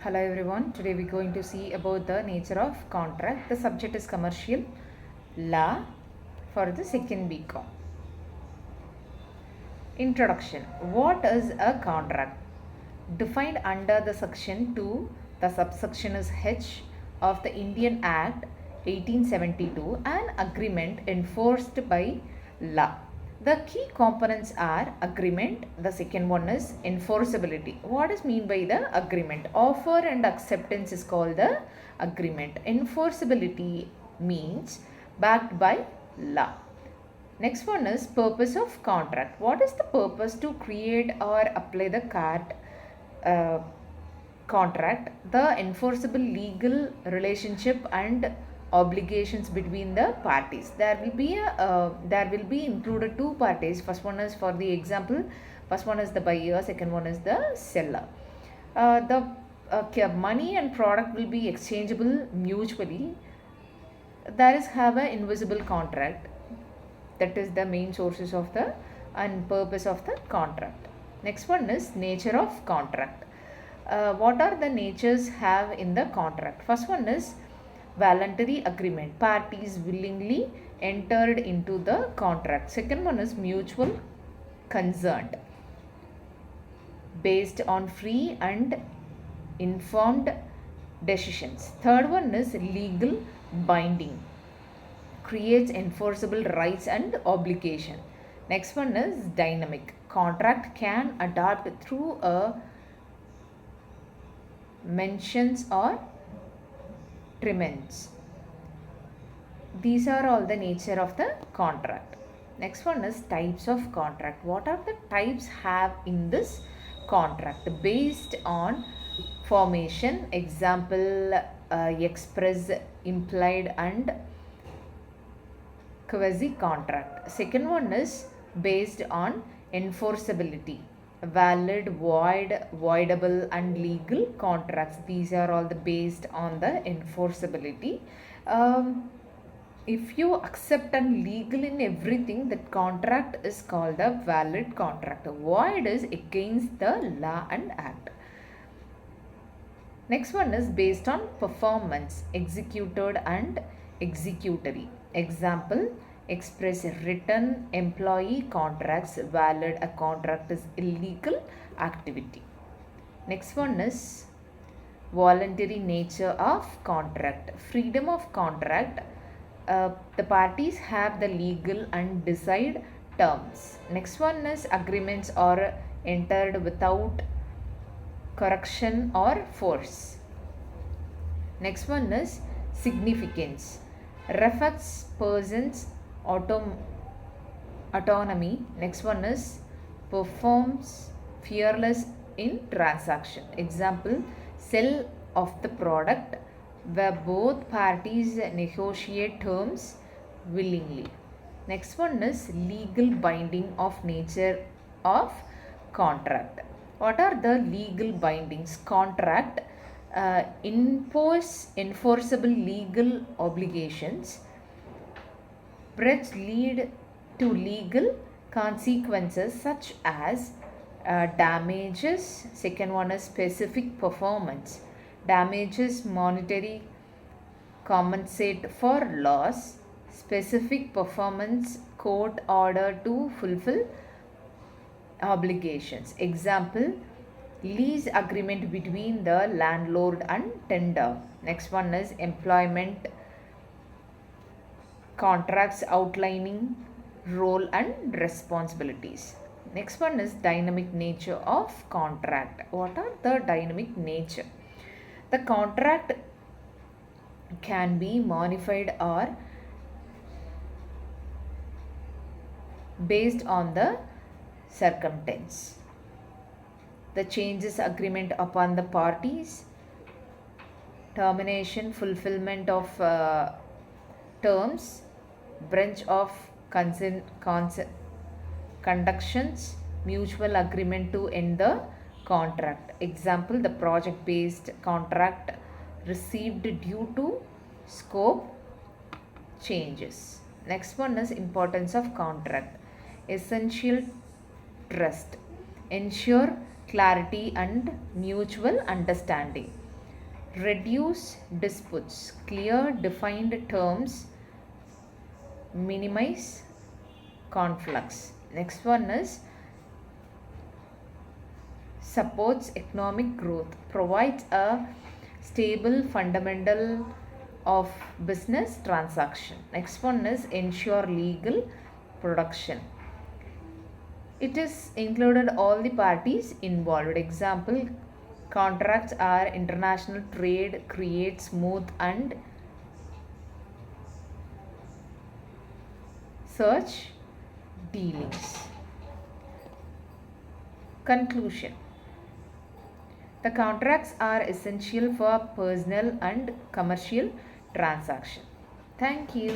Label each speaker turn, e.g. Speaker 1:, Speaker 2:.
Speaker 1: Hello everyone. Today we're going to see about the nature of contract. The subject is commercial law for the second BCom. Introduction. What is a contract? Defined under the section 2, the subsection is H of the Indian Act 1872, an agreement enforced by law. The key components are agreement. The second one is enforceability. What is mean by the agreement? Offer and acceptance is called the agreement. Enforceability means backed by law. Next one is purpose of contract. What is the purpose to create or apply the uh, contract? The enforceable legal relationship and obligations between the parties. There will be included two parties. First one is for the example. First one is the buyer. Second one is the seller. The money and product will be exchangeable mutually. There is have an invisible contract. That is the main sources of the and purpose of the contract. Next one is nature of contract. What are the natures have in the contract? First one is voluntary agreement. Parties willingly entered into the contract. Second one is mutual consent based on free and informed decisions. Third one is legal binding, creates enforceable rights and obligation. Next one is dynamic. Contract can adapt through a mentions or tremens. These are all the nature of the contract. Next one is types of contract. What are the types have in this contract? Based on formation, example, express, implied and quasi contract. Second one is based on enforceability, valid, void, voidable and legal contracts. These are all the based on the enforceability. If you accept and legal in everything, that contract is called a valid contract. Void is against the law and act. Next one is based on performance, executed and executory. Example, express written employee contracts, valid. A contract is illegal activity. Next one is voluntary nature of contract. Freedom of contract. The parties have the legal and decide terms. Next one is agreements are entered without correction or force. Next one is significance. Reflects persons' autonomy. Next one is performs fearless in transaction. Example, sale of the product where both parties negotiate terms willingly. Next one is legal binding of nature of contract. What are the legal bindings? Contract impose enforceable legal obligations. Breach lead to legal consequences such as damages. Second one is specific performance. Damages monetary compensate for loss. Specific performance court order to fulfill obligations. Example, lease agreement between the landlord and tenant. Next one is employment contracts outlining role and responsibilities. Next one is dynamic nature of contract. What are the dynamic nature? The contract can be modified or based on the circumstance. The changes agreement upon the parties, termination, fulfillment of terms, branch of conductions, mutual agreement to end the contract. Example, the project based contract received due to scope changes. Next one is importance of contract. Essential trust. Ensure clarity and mutual understanding. reduce disputes, clear defined terms, minimize conflicts. Next one is supports economic growth, provides a stable fundamental of business transaction. Next one is ensure legal production. It is included all the parties involved. Example, contracts are international trade, create smooth and search dealings. Conclusion. The contracts are essential for personal and commercial transaction. Thank you.